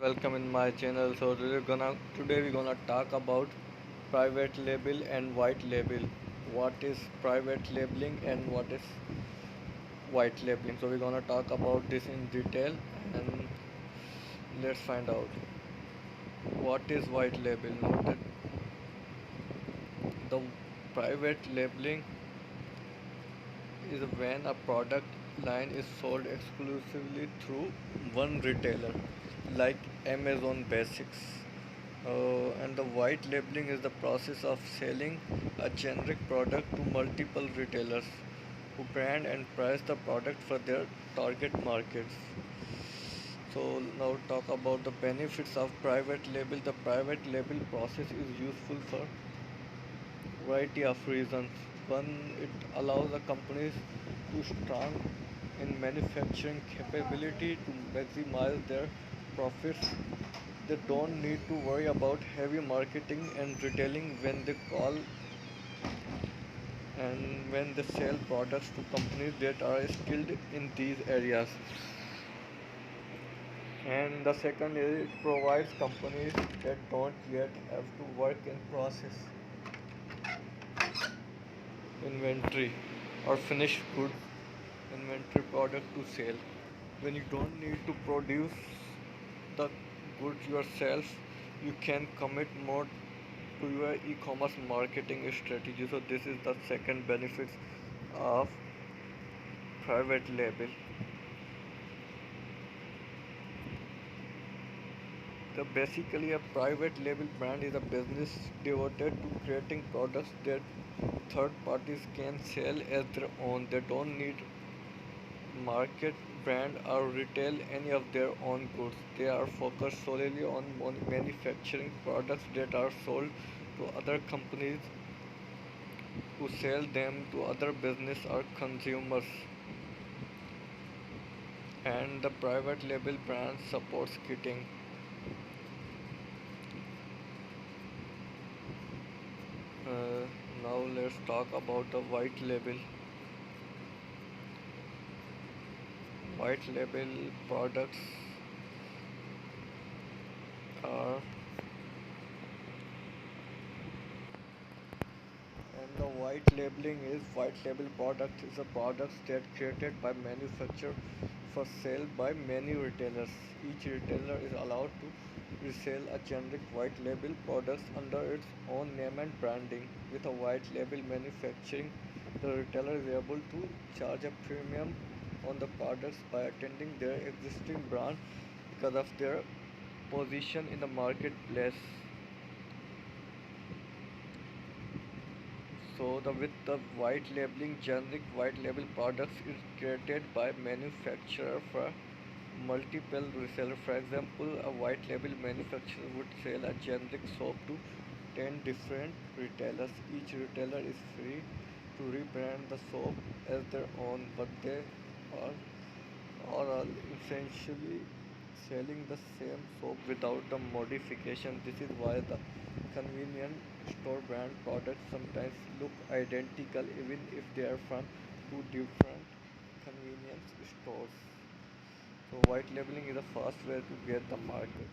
Welcome in my channel. So today we're gonna talk about private label and white label. What is private labeling and what is white labeling? So we're gonna talk about this in detail and let's find out what is white label. Note that the private labeling is when a product line is sold exclusively through one retailer, like Amazon Basics. And the white labeling is the process of selling a generic product to multiple retailers who brand and price the product for their target markets. So now talk about the benefits of private label. The private label process is useful for variety of reasons. One, it allows the companies to strong in manufacturing capability to maximize their profits. They don't need to worry about heavy marketing and retailing when they sell products to companies that are skilled in these areas. And the second is it provides companies that don't yet have to work in process inventory or finished goods inventory product to sell. When you don't need to produce the goods yourself, you can commit more to your e-commerce marketing strategy. So this is the second benefits of private label. The basically a private label brand is a business devoted to creating products that third parties can sell as their own. They don't need market, brand, or retail any of their own goods. They are focused solely on manufacturing products that are sold to other companies who sell them to other business or consumers. And the private label brand supports kitting. Uh, Now let's talk about the white label. White label products are and the white label product is a product that created by manufacturer for sale by many retailers. Each retailer is allowed to resell a generic white label products under its own name and branding. With a white label manufacturing, the retailer is able to charge a premium on the products by attending their existing brand because of their position in the marketplace. So with the white labeling, generic white label products is created by manufacturer for multiple reseller. For example, a white label manufacturer would sell a generic soap to 10 different retailers. Each retailer is free to rebrand the soap as their own, but they are all essentially selling the same soap without the modification. This is why the convenience store brand products sometimes look identical even if they are from two different convenience stores. So white labeling is a fast way to get the market.